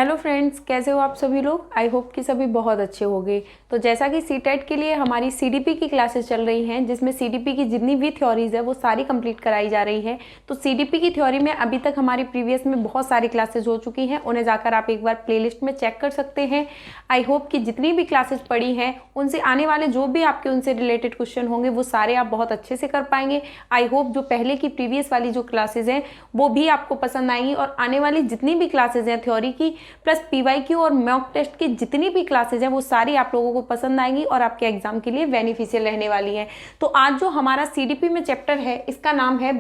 Hello friends, कैसे हो आप सभी लोग। आई होप कि सभी बहुत अच्छे होंगे। तो जैसा कि सीटेट के लिए हमारी सीडीपी की क्लासेस चल रही हैं, जिसमें सीडीपी की जितनी भी थ्योरीज है वो सारी कंप्लीट कराई जा रही है। तो सीडीपी की थ्योरी में अभी तक हमारी प्रीवियस में बहुत सारी क्लासेस हो चुकी हैं, उन्हें जाकर आप एक बार प्लेलिस्ट में चेक कर सकते हैं। आई होप कि जितनी भी क्लासेस पढ़ी हैं उनसे आने वाले जो भी आपके उनसे रिलेटेड क्वेश्चन होंगे वो सारे आप बहुत अच्छे से कर पाएंगे। आई होप जो पहले की प्रीवियस वाली जो क्लासेज हैं वो भी आपको पसंद आएंगी, और आने वाली जितनी भी क्लासेज हैं थ्योरी की प्लस पीवाईक्यू और मॉक टेस्ट की जितनी भी क्लासेज हैं वो सारी आप लोगों को पसंद आएंगी और आपके एग्जाम के लिए बेनिफिशियल रहने वाली हैं। तो आज जो हमारा सीडीपी में चैप्टर है इसका नाम है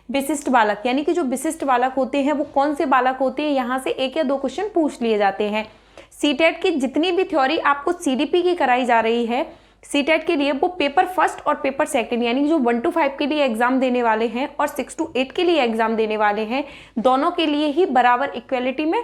विशिष्ट बालक, यानी कि जो विशिष्ट बालक होते हैं वो कौन से बालक होते हैं, यहाँ से एक या दो क्वेश्चन पूछ लिए जाते हैं। सीटेट की जितनी भी थ्योरी आपको सीडीपी की कराई जा रही है सीटेट के लिए, वो पेपर फर्स्ट और पेपर सेकंड यानी कि जो 1 to 5 के लिए एग्जाम देने वाले हैं और 6 to 8 के लिए एग्जाम देने वाले हैं, दोनों के लिए ही बराबर इक्वलिटी में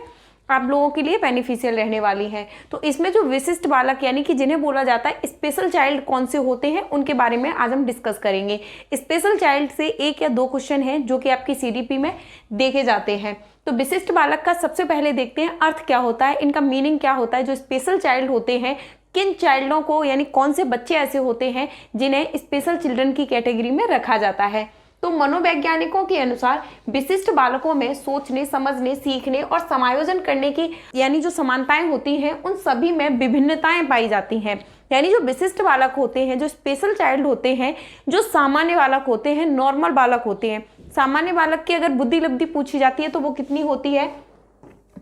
आप लोगों के लिए बेनिफिशियल रहने वाली है। तो इसमें जो विशिष्ट बालक यानी कि जिन्हें बोला जाता है स्पेशल चाइल्ड कौन से होते हैं उनके बारे में आज हम डिस्कस करेंगे। स्पेशल चाइल्ड से एक या दो क्वेश्चन हैं जो कि आपकी सीडीपी में देखे जाते हैं। तो विशिष्ट बालक का सबसे पहले देखते हैं अर्थ क्या होता है, इनका मीनिंग क्या होता है। जो स्पेशल चाइल्ड होते हैं, किन चाइल्डों को यानी कौन से बच्चे ऐसे होते हैं जिन्हें स्पेशल चिल्ड्रन की कैटेगरी में रखा जाता है। तो मनोवैज्ञानिकों के अनुसार विशिष्ट बालकों में सोचने, समझने, सीखने और समायोजन करने की यानी जो समानताएं होती हैं उन सभी में विभिन्नताएं पाई जाती हैं। यानी जो विशिष्ट बालक होते हैं, जो स्पेशल चाइल्ड होते हैं, जो सामान्य बालक होते हैं, नॉर्मल बालक होते हैं। सामान्य बालक की अगर बुद्धि लब्धि पूछी जाती है तो वो कितनी होती है,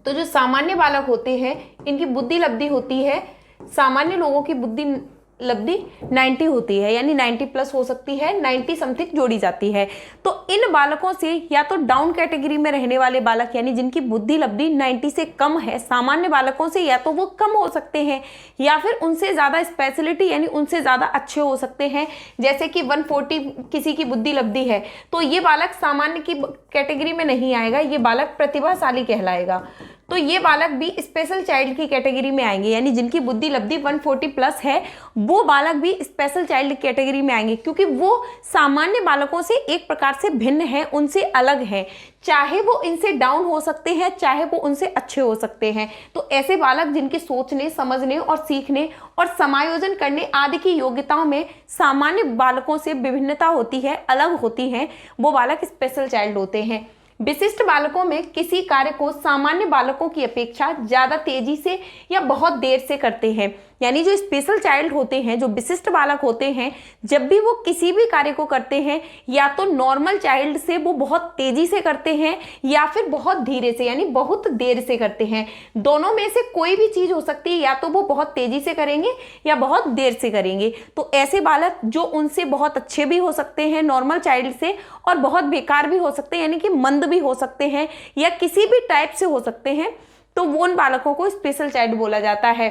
तो जो सामान्य बालक होते हैं इनकी बुद्धि लब्धि होती है, सामान्य लोगों की बुद्धि लब्धि 90 होती है, यानी 90 प्लस हो सकती है, 90 समथिंग जोड़ी जाती है। तो इन बालकों से या तो डाउन कैटेगरी में रहने वाले बालक यानी जिनकी बुद्धि लब्धि 90 से कम है, सामान्य बालकों से या तो वो कम हो सकते हैं या फिर उनसे ज़्यादा स्पेशलिटी यानी उनसे ज़्यादा अच्छे हो सकते हैं। जैसे कि 140 किसी की बुद्धि लब्धि है तो ये बालक सामान्य की कैटेगरी में नहीं आएगा, ये बालक प्रतिभाशाली कहलाएगा। तो ये बालक भी स्पेशल चाइल्ड की कैटेगरी में आएंगे, यानी जिनकी बुद्धि लब्धि 140 प्लस है वो बालक भी स्पेशल चाइल्ड कैटेगरी में आएंगे, क्योंकि वो सामान्य बालकों से एक प्रकार से भिन्न है, उनसे अलग है। चाहे वो इनसे डाउन हो सकते हैं, चाहे वो उनसे अच्छे हो सकते हैं। तो ऐसे बालक जिनके सोचने, समझने और सीखने और समायोजन करने आदि की योग्यताओं में सामान्य बालकों से विभिन्नता होती है, अलग होती है, वो बालक स्पेशल चाइल्ड होते हैं। विशिष्ट बालकों में किसी कार्य को सामान्य बालकों की अपेक्षा ज्यादा तेजी से या बहुत देर से करते हैं। यानी जो स्पेशल चाइल्ड होते हैं, जो विशिष्ट बालक होते हैं, जब भी वो किसी भी कार्य को करते हैं या तो नॉर्मल चाइल्ड से वो बहुत तेजी से करते हैं या फिर बहुत धीरे से यानी बहुत देर से करते हैं। दोनों में से कोई भी चीज हो सकती है, या तो वो बहुत तेजी से करेंगे या बहुत देर से करेंगे। तो ऐसे बालक जो उनसे बहुत अच्छे भी हो सकते हैं नॉर्मल चाइल्ड से, और बहुत बेकार भी हो सकते हैं यानी कि मंद भी हो सकते हैं या किसी भी टाइप से हो सकते हैं, तो वो उन बालकों को स्पेशल चाइल्ड बोला जाता है।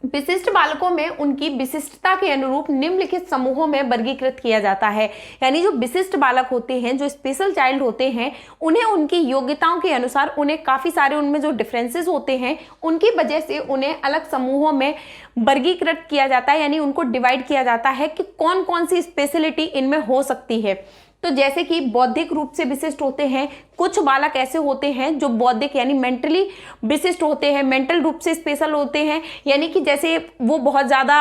विशिष्ट बालकों में उनकी विशिष्टता के अनुरूप निम्नलिखित समूहों में वर्गीकृत किया जाता है। यानी जो विशिष्ट बालक होते हैं, जो स्पेशल चाइल्ड होते हैं, उन्हें उनकी योग्यताओं के अनुसार उन्हें काफ़ी सारे उनमें जो डिफरेंसेस होते हैं उनकी वजह से उन्हें अलग समूहों में वर्गीकृत किया जाता है, यानी उनको डिवाइड किया जाता है कि कौन कौन सी स्पेशलिटी इनमें हो सकती है। तो जैसे कि बौद्धिक रूप से विशिष्ट होते हैं, कुछ बालक ऐसे होते हैं जो बौद्धिक यानी मेंटली विशिष्ट होते हैं, मेंटल रूप से स्पेशल होते हैं, यानी कि जैसे वो बहुत ज़्यादा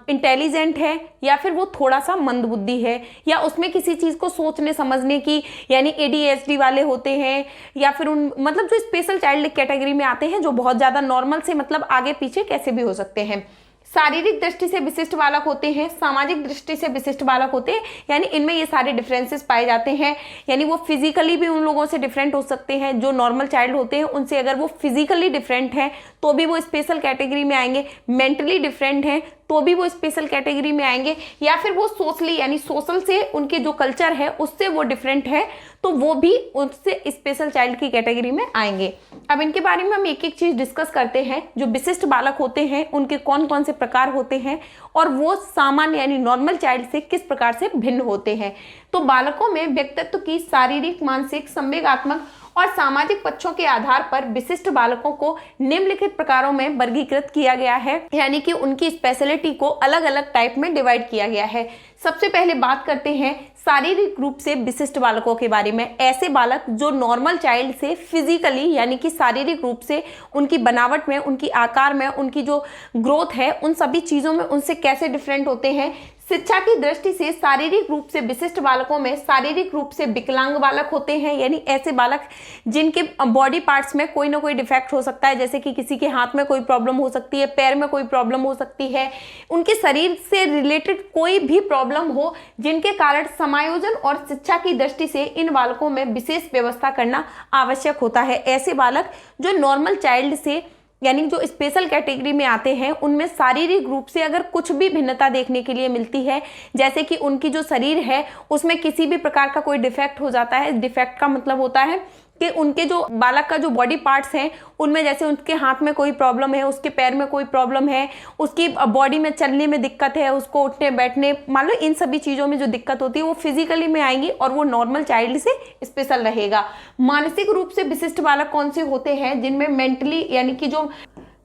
इंटेलिजेंट है या फिर वो थोड़ा सा मंदबुद्धि है, या उसमें किसी चीज़ को सोचने समझने की यानी ADHD वाले होते हैं, या फिर उन मतलब जो स्पेशल चाइल्ड कैटेगरी में आते हैं जो बहुत ज़्यादा नॉर्मल से मतलब आगे पीछे कैसे भी हो सकते हैं। शारीरिक दृष्टि से विशिष्ट बालक होते हैं, सामाजिक दृष्टि से विशिष्ट बालक होते हैं, यानी इनमें ये सारे डिफरेंसेस पाए जाते हैं। यानी वो फिजिकली भी उन लोगों से डिफरेंट हो सकते हैं, जो नॉर्मल चाइल्ड होते हैं उनसे अगर वो फिजिकली डिफरेंट हैं तो भी वो स्पेशल कैटेगरी में आएंगे, मेंटली डिफरेंट हैं तो भी वो स्पेशल कैटेगरी में आएंगे, या फिर वो सोशली यानी सोशल से उनके जो कल्चर है उससे वो डिफरेंट है तो वो भी उससे स्पेशल चाइल्ड की कैटेगरी में आएंगे। अब इनके बारे में हम एक एक चीज डिस्कस करते हैं। जो विशिष्ट बालक होते हैं उनके कौन कौन से प्रकार होते हैं और वो सामान्य यानी नॉर्मल चाइल्ड से किस प्रकार से भिन्न होते हैं। तो बालकों में व्यक्तित्व की शारीरिक, मानसिक, संवेगात्मक और सामाजिक पक्षों के आधार पर विशिष्ट बालकों को निम्नलिखित प्रकारों में वर्गीकृत किया गया है, यानी कि उनकी स्पेशलिटी को अलग अलग टाइप में डिवाइड किया गया है। सबसे पहले बात करते हैं शारीरिक रूप से विशिष्ट बालकों के बारे में। ऐसे बालक जो नॉर्मल चाइल्ड से फिजिकली यानी कि शारीरिक रूप से उनकी बनावट में, उनकी आकार में, उनकी जो ग्रोथ है, उन सभी चीज़ों में उनसे कैसे डिफरेंट होते हैं। शिक्षा की दृष्टि से शारीरिक रूप से विशिष्ट बालकों में शारीरिक रूप से विकलांग बालक होते हैं, यानी ऐसे बालक जिनके बॉडी पार्ट्स में कोई ना कोई डिफेक्ट हो सकता है, जैसे कि किसी के हाथ में कोई प्रॉब्लम हो सकती है, पैर में कोई प्रॉब्लम हो सकती है, उनके शरीर से रिलेटेड कोई भी प्रॉब्लम हो, जिनके कारण समायोजन और शिक्षा की दृष्टि से इन बालकों में विशेष व्यवस्था करना आवश्यक होता है। ऐसे बालक जो नॉर्मल चाइल्ड से यानी जो स्पेशल कैटेगरी में आते हैं, उनमें शारीरिक रूप से अगर कुछ भी भिन्नता देखने के लिए मिलती है, जैसे कि उनकी जो शरीर है उसमें किसी भी प्रकार का कोई डिफेक्ट हो जाता है। डिफेक्ट का मतलब होता है कि उनके जो बालक का जो बॉडी पार्ट्स हैं उनमें, जैसे उसके हाथ में कोई प्रॉब्लम है, उसके पैर में कोई प्रॉब्लम है, उसकी बॉडी में चलने में दिक्कत है, उसको उठने बैठने, मान लो इन सभी चीज़ों में जो दिक्कत होती है वो फिजिकली में आएंगी और वो नॉर्मल चाइल्ड से स्पेशल रहेगा। मानसिक रूप से विशिष्ट बालक कौन से होते हैं? जिनमें मेंटली यानी कि जो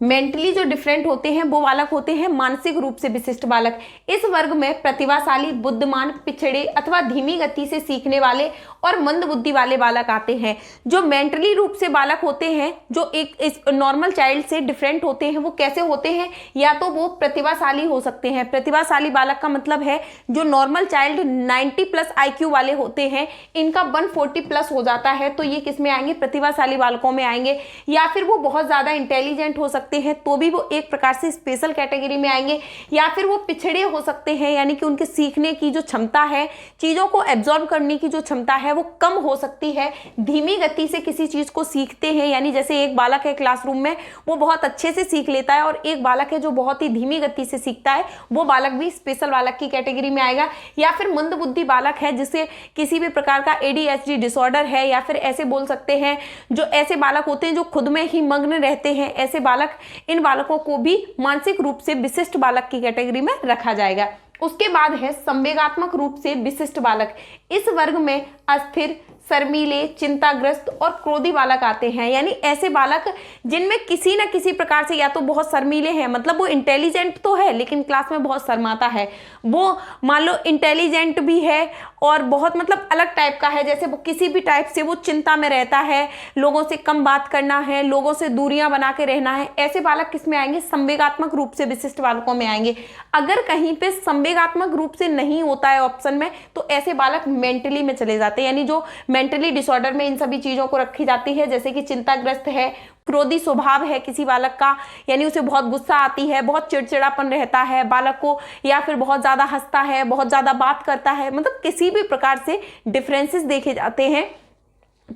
मेंटली जो डिफरेंट होते हैं वो बालक होते हैं मानसिक रूप से विशिष्ट बालक। इस वर्ग में प्रतिभाशाली, बुद्धिमान, पिछड़े अथवा धीमी गति से सीखने वाले और मंद बुद्धि वाले बालक आते हैं। जो मेंटली रूप से बालक होते हैं, जो एक इस नॉर्मल चाइल्ड से डिफरेंट होते हैं, वो कैसे होते हैं? या तो वो प्रतिभाशाली हो सकते हैं। प्रतिभाशाली बालक का मतलब है जो नॉर्मल चाइल्ड 90+ IQ वाले होते हैं, इनका 140+ हो जाता है, तो ये किस में आएंगे? प्रतिभाशाली बालकों में आएंगे। या फिर वो बहुत ज़्यादा इंटेलिजेंट हो सकते हैं, तो भी वो एक प्रकार से स्पेशल कैटेगरी में आएंगे। या फिर वो पिछड़े हो सकते हैं, यानी कि उनके सीखने की जो क्षमता है, चीज़ों को एब्जॉर्ब करने की जो क्षमता है वो कम हो सकती है। धीमी गति से किसी चीज़ को सीखते हैं, यानी जैसे एक बालक है क्लासरूम में वो बहुत अच्छे से सीख लेता है और एक बालक है जो बहुत ही धीमी गति से सीखता है, वो बालक भी स्पेशल बालक की कैटेगरी में आएगा। या फिर मंद बुद्धि बालक है जिसे किसी भी प्रकार का ADHD डिसऑर्डर है, या फिर ऐसे बोल सकते हैं जो ऐसे बालक होते हैं जो खुद में ही मग्न रहते हैं, ऐसे बालक, इन बालकों को भी मानसिक रूप से विशिष्ट बालक की कैटेगरी में रखा जाएगा। उसके बाद है संवेगात्मक रूप से विशिष्ट बालक। इस वर्ग में अस्थिर, शर्मीले, चिंताग्रस्त और क्रोधी बालक आते हैं, यानी ऐसे बालक जिनमें किसी न किसी प्रकार से या तो बहुत शर्मीले हैं, मतलब वो इंटेलिजेंट तो है लेकिन क्लास में बहुत शर्माता है, वो मान लो इंटेलिजेंट भी है और बहुत मतलब अलग टाइप का है, जैसे वो किसी भी टाइप से वो चिंता में रहता है, लोगों से कम बात करना है, लोगों से दूरियां बना के रहना है। ऐसे बालक किस में आएंगे? संवेगात्मक रूप से विशिष्ट बालकों में आएंगे। अगर कहीं पे संवेगात्मक रूप से नहीं होता है ऑप्शन में, तो ऐसे बालक मेंटली में चले जाते हैं, यानी जो मेंटली डिसऑर्डर में इन सभी चीजों को रखी जाती है, जैसे कि चिंताग्रस्त है, क्रोधी स्वभाव है किसी बालक का, यानी उसे बहुत गुस्सा आती है, बहुत चिड़चिड़ापन रहता है बालक को, या फिर बहुत ज्यादा हंसता है, बहुत ज्यादा बात करता है, मतलब किसी भी प्रकार से डिफरेंसेस देखे जाते हैं,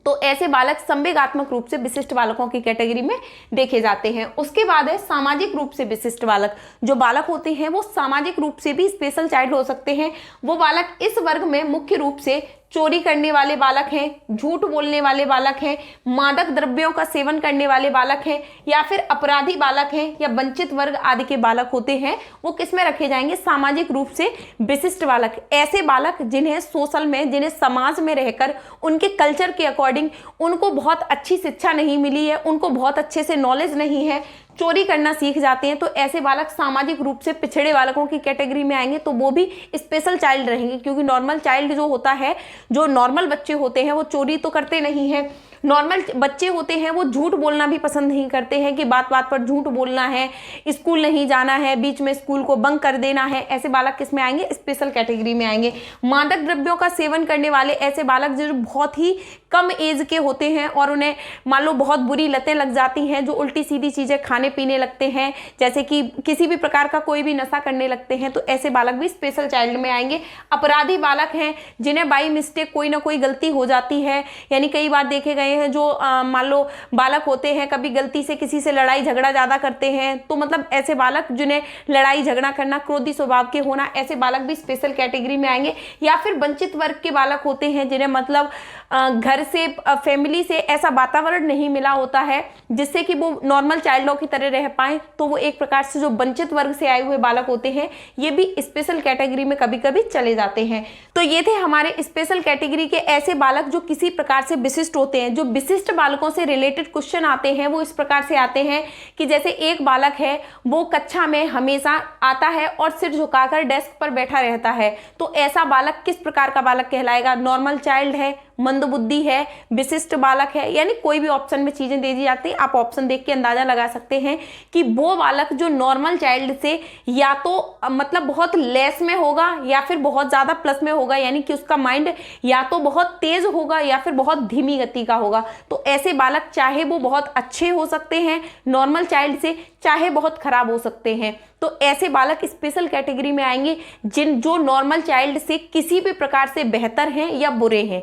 तो ऐसे बालक संवेगात्मक रूप से विशिष्ट बालकों की कैटेगरी में देखे जाते हैं। उसके बाद है सामाजिक रूप से विशिष्ट बालक। जो बालक होते हैं वो सामाजिक रूप से भी स्पेशल चाइल्ड हो सकते हैं। वो बालक इस वर्ग में मुख्य रूप से चोरी करने वाले बालक हैं, झूठ बोलने वाले बालक हैं, मादक द्रव्यों का सेवन करने वाले बालक हैं, या फिर अपराधी बालक हैं, या वंचित वर्ग आदि के बालक होते हैं, वो किस में रखे जाएंगे? सामाजिक रूप से विशिष्ट बालक। ऐसे बालक जिन्हें सोशल में, जिन्हें समाज में रहकर उनके कल्चर के अकॉर्डिंग उनको बहुत अच्छी शिक्षा नहीं मिली है, उनको बहुत अच्छे से नॉलेज नहीं है, चोरी करना सीख जाते हैं, तो ऐसे बालक सामाजिक रूप से पिछड़े बालकों की कैटेगरी में आएंगे, तो वो भी स्पेशल चाइल्ड रहेंगे। क्योंकि नॉर्मल चाइल्ड जो होता है, जो नॉर्मल बच्चे होते हैं वो चोरी तो करते नहीं हैं, नॉर्मल बच्चे होते हैं वो झूठ बोलना भी पसंद नहीं करते हैं कि बात बात पर झूठ बोलना है, स्कूल नहीं जाना है, बीच में स्कूल को बंक कर देना है। ऐसे बालक किस में आएंगे? स्पेशल कैटेगरी में आएंगे। मादक द्रव्यों का सेवन करने वाले ऐसे बालक जो बहुत ही कम एज के होते हैं और उन्हें मान लो बहुत बुरी लतें लग जाती हैं, जो उल्टी सीधी चीज़ें खाने पीने लगते हैं, जैसे कि किसी भी प्रकार का कोई भी नशा करने लगते हैं, तो ऐसे बालक भी स्पेशल चाइल्ड में आएंगे। अपराधी बालक हैं जिन्हें बाई मिस्टेक कोई ना कोई गलती हो जाती है, यानी कई बार देखे गए हैं जो मान लो बालक होते हैं कभी गलती से किसी से लड़ाई झगड़ा ज़्यादा करते हैं, तो मतलब ऐसे बालक जिन्हें लड़ाई झगड़ा करना, क्रोधी स्वभाव के होना, ऐसे बालक भी स्पेशल कैटेगरी में आएंगे। या फिर वंचित वर्ग के बालक होते हैं जिन्हें मतलब घर घर से, फैमिली से ऐसा वातावरण नहीं मिला होता है जिससे कि वो नॉर्मल चाइल्डों की तरह रह पाए, तो वो एक प्रकार से जो वंचित वर्ग से आए हुए बालक होते हैं ये भी स्पेशल कैटेगरी में कभी कभी चले जाते हैं। तो ये थे हमारे स्पेशल कैटेगरी के ऐसे बालक जो किसी प्रकार से विशिष्ट होते हैं। जो विशिष्ट बालकों से रिलेटेड क्वेश्चन आते हैं वो इस प्रकार से आते हैं कि जैसे एक बालक है वो कक्षा में हमेशा आता है और सिर झुकाकर डेस्क पर बैठा रहता है, तो ऐसा बालक किस प्रकार का बालक कहलाएगा? नॉर्मल चाइल्ड है, मंदबुद्धि है, विशिष्ट बालक है, यानी कोई भी ऑप्शन में चीजें दे दी जाती है, आप ऑप्शन देख के अंदाजा लगा सकते हैं कि वो बालक जो नॉर्मल चाइल्ड से या तो मतलब बहुत लेस में होगा या फिर बहुत ज्यादा प्लस में होगा, यानी कि उसका माइंड या तो बहुत तेज होगा या फिर बहुत धीमी गति का होगा। तो ऐसे बालक चाहे वो बहुत अच्छे हो सकते हैं नॉर्मल चाइल्ड से, चाहे बहुत खराब हो सकते हैं। तो ऐसे बालक स्पेशल कैटेगरी में आएंगे जो नॉर्मल चाइल्ड से किसी भी प्रकार से बेहतर हैं या बुरे हैं।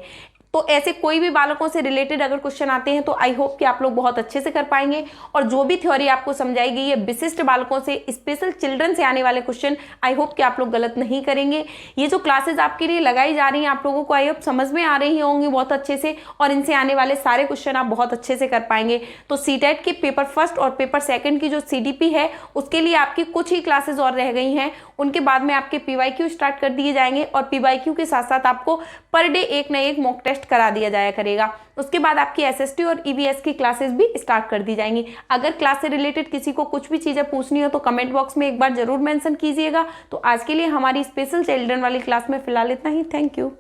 तो ऐसे कोई भी बालकों से रिलेटेड अगर क्वेश्चन आते हैं तो आई होप कि आप लोग बहुत अच्छे से कर पाएंगे, और जो भी थ्योरी आपको समझाई गई है विशिष्ट बालकों से, स्पेशल चिल्ड्रन से आने वाले क्वेश्चन, आई होप कि आप लोग गलत नहीं करेंगे। ये जो क्लासेस आपके लिए लगाई जा रही हैं आप लोगों को आई होप समझ में आ रही होंगी बहुत अच्छे से, और इनसे आने वाले सारे क्वेश्चन आप बहुत अच्छे से कर पाएंगे। तो सीटेट के पेपर फर्स्ट और पेपर सेकंड की जो सीडीपी है उसके लिए आपकी कुछ ही क्लासेस और रह गई हैं, उनके बाद में आपके पीवाईक्यू स्टार्ट कर दिए जाएंगे, और पीवाईक्यू के साथ साथ आपको पर डे एक ना एक मॉक टेस्ट करा दिया जाया करेगा। उसके बाद आपकी एसएसटी और ईवीएस की क्लासेस भी स्टार्ट कर दी जाएंगी। अगर क्लास से रिलेटेड किसी को कुछ भी चीजें पूछनी हो तो कमेंट बॉक्स में एक बार जरूर मेंशन कीजिएगा। तो आज के लिए हमारी स्पेशल चिल्ड्रन वाली क्लास में फिलहाल इतना ही। Thank you.